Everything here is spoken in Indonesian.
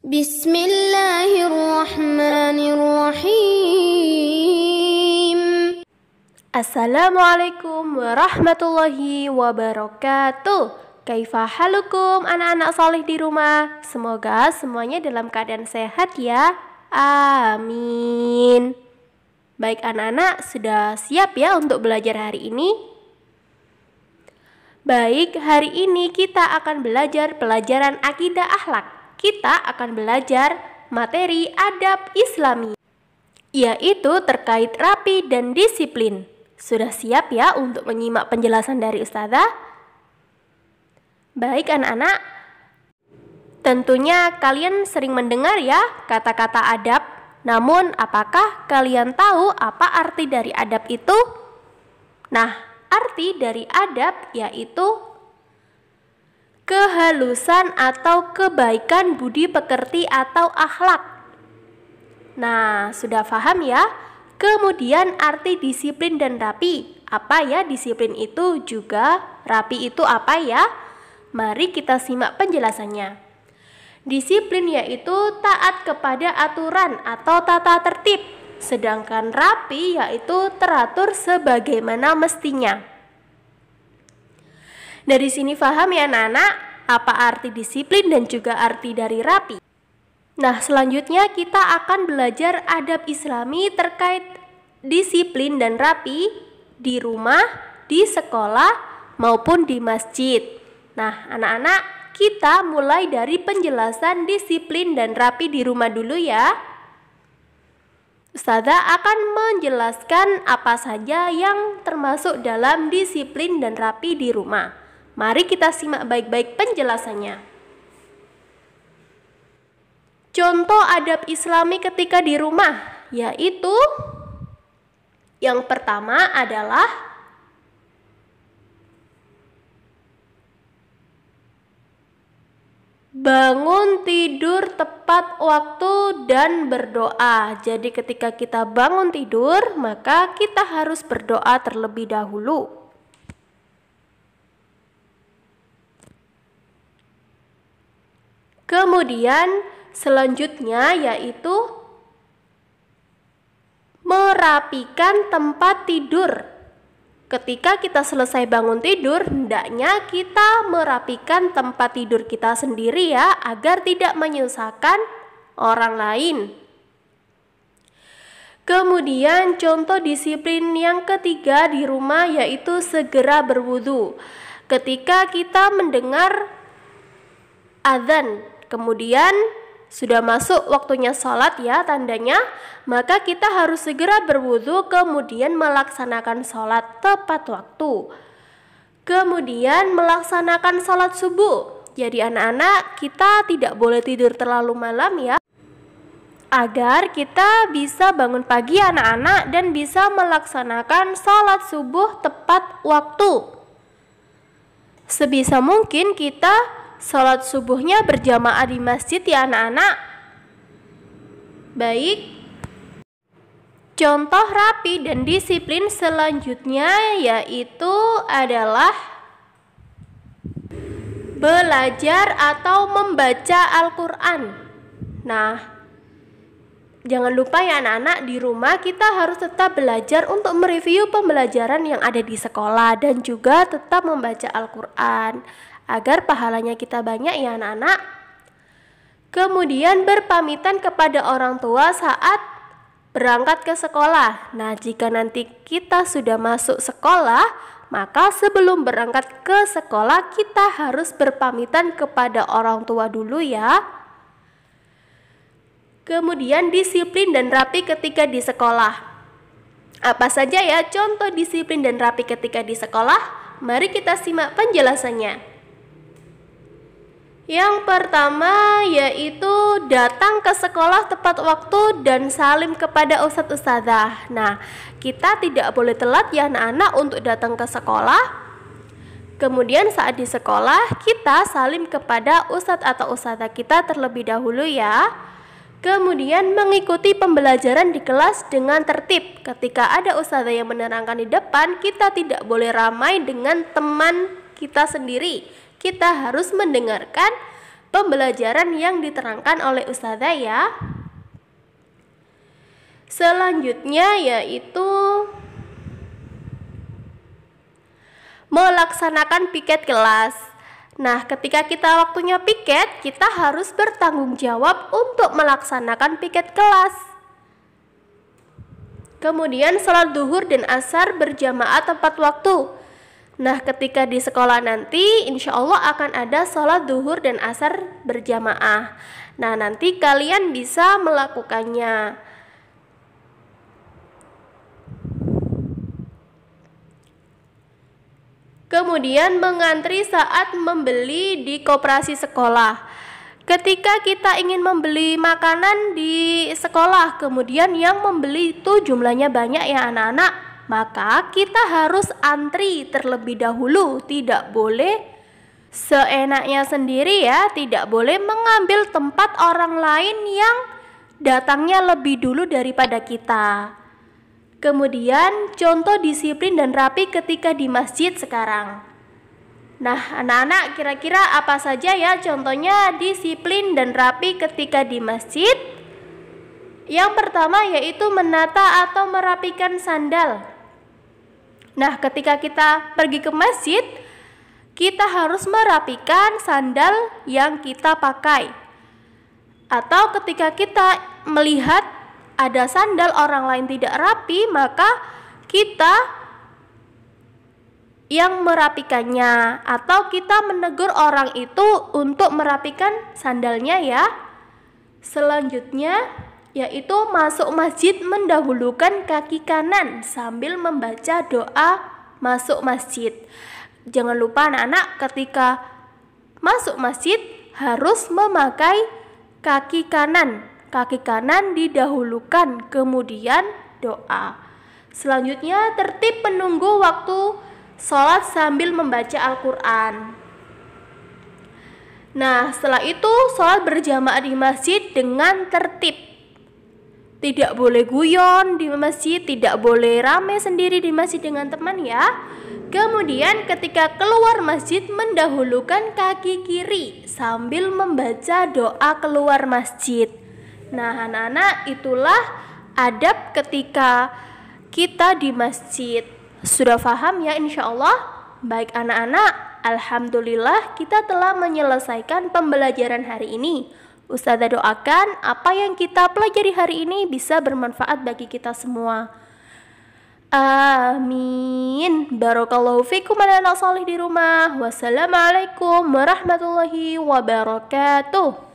Bismillahirrahmanirrahim. Assalamualaikum warahmatullahi wabarakatuh. Kaifa halukum anak-anak soleh di rumah? Semoga semuanya dalam keadaan sehat ya. Amin. Baik anak-anak, sudah siap ya untuk belajar hari ini? Baik, hari ini kita akan belajar pelajaran akidah akhlak. Kita akan belajar materi adab Islami, yaitu terkait rapi dan disiplin. Sudah siap ya untuk menyimak penjelasan dari Ustazah? Baik anak-anak, tentunya kalian sering mendengar ya kata-kata adab. Namun apakah kalian tahu apa arti dari adab itu? Nah, arti dari adab yaitu kehalusan atau kebaikan budi pekerti atau akhlak. Nah, sudah paham ya? Kemudian arti disiplin dan rapi. Apa ya disiplin itu juga? Rapi itu apa ya? Mari kita simak penjelasannya. Disiplin yaitu taat kepada aturan atau tata tertib. Sedangkan rapi yaitu teratur sebagaimana mestinya. Dari sini paham ya anak-anak apa arti disiplin dan juga arti dari rapi. Nah, selanjutnya kita akan belajar adab Islami terkait disiplin dan rapi di rumah, di sekolah maupun di masjid. Nah, anak-anak, kita mulai dari penjelasan disiplin dan rapi di rumah dulu ya. Ustazah akan menjelaskan apa saja yang termasuk dalam disiplin dan rapi di rumah. Mari kita simak baik-baik penjelasannya. Contoh adab Islami ketika di rumah, yaitu yang pertama adalah bangun tidur tepat waktu dan berdoa. Jadi ketika kita bangun tidur, maka kita harus berdoa terlebih dahulu. Kemudian selanjutnya yaitu merapikan tempat tidur. Ketika kita selesai bangun tidur, hendaknya kita merapikan tempat tidur kita sendiri ya, agar tidak menyusahkan orang lain. Kemudian contoh disiplin yang ketiga di rumah yaitu segera berwudu. Ketika kita mendengar azan, kemudian sudah masuk waktunya sholat ya tandanya, maka kita harus segera berwudu kemudian melaksanakan sholat tepat waktu. Kemudian melaksanakan sholat subuh. Jadi anak-anak, kita tidak boleh tidur terlalu malam ya, agar kita bisa bangun pagi anak-anak dan bisa melaksanakan sholat subuh tepat waktu. Sebisa mungkin kita sholat subuhnya berjamaah di masjid ya anak-anak. Baik, contoh rapi dan disiplin selanjutnya yaitu adalah belajar atau membaca Al-Quran. Nah, jangan lupa ya anak-anak, di rumah kita harus tetap belajar untuk mereview pembelajaran yang ada di sekolah dan juga tetap membaca Al-Quran agar pahalanya kita banyak ya anak-anak. Kemudian berpamitan kepada orang tua saat berangkat ke sekolah. Nah, jika nanti kita sudah masuk sekolah, maka sebelum berangkat ke sekolah kita harus berpamitan kepada orang tua dulu ya. Kemudian disiplin dan rapi ketika di sekolah. Apa saja ya contoh disiplin dan rapi ketika di sekolah? Mari kita simak penjelasannya. Yang pertama yaitu datang ke sekolah tepat waktu dan salim kepada ustadz ustazah. Nah, kita tidak boleh telat ya anak-anak untuk datang ke sekolah. Kemudian saat di sekolah kita salim kepada ustadz atau ustazah kita terlebih dahulu ya. Kemudian mengikuti pembelajaran di kelas dengan tertib. Ketika ada ustazah yang menerangkan di depan, kita tidak boleh ramai dengan teman kita sendiri. Kita harus mendengarkan pembelajaran yang diterangkan oleh ustazah ya. Selanjutnya yaitu melaksanakan piket kelas. Nah, ketika kita waktunya piket, kita harus bertanggung jawab untuk melaksanakan piket kelas. Kemudian sholat duhur dan asar berjamaah tepat waktu. Nah, ketika di sekolah nanti insya Allah akan ada sholat duhur dan asar berjamaah. Nah, nanti kalian bisa melakukannya. Kemudian mengantri saat membeli di koperasi sekolah. Ketika kita ingin membeli makanan di sekolah, kemudian yang membeli itu jumlahnya banyak ya anak-anak, maka kita harus antri terlebih dahulu. Tidak boleh seenaknya sendiri ya, tidak boleh mengambil tempat orang lain yang datangnya lebih dulu daripada kita. Kemudian contoh disiplin dan rapi ketika di masjid sekarang. Nah, anak-anak kira-kira apa saja ya contohnya disiplin dan rapi ketika di masjid? Yang pertama yaitu menata atau merapikan sandal. Nah, ketika kita pergi ke masjid, kita harus merapikan sandal yang kita pakai. Atau ketika kita melihat ada sandal orang lain tidak rapi, maka kita yang merapikannya, atau kita menegur orang itu untuk merapikan sandalnya ya. Selanjutnya yaitu masuk masjid mendahulukan kaki kanan sambil membaca doa masuk masjid. Jangan lupa anak-anak, ketika masuk masjid harus memakai kaki kanan. Kaki kanan didahulukan, kemudian doa. Selanjutnya tertib menunggu waktu sholat sambil membaca Al-Quran. Nah, setelah itu sholat berjamaah di masjid dengan tertib. Tidak boleh guyon di masjid, tidak boleh rame sendiri di masjid dengan teman ya. Kemudian ketika keluar masjid mendahulukan kaki kiri sambil membaca doa keluar masjid. Nah, anak-anak, itulah adab ketika kita di masjid. Sudah paham ya insya Allah? Baik anak-anak, alhamdulillah kita telah menyelesaikan pembelajaran hari ini. Ustazah doakan apa yang kita pelajari hari ini bisa bermanfaat bagi kita semua. Amin. Barakallahu fikum anak-anak salih di rumah. Wassalamualaikum warahmatullahi wabarakatuh.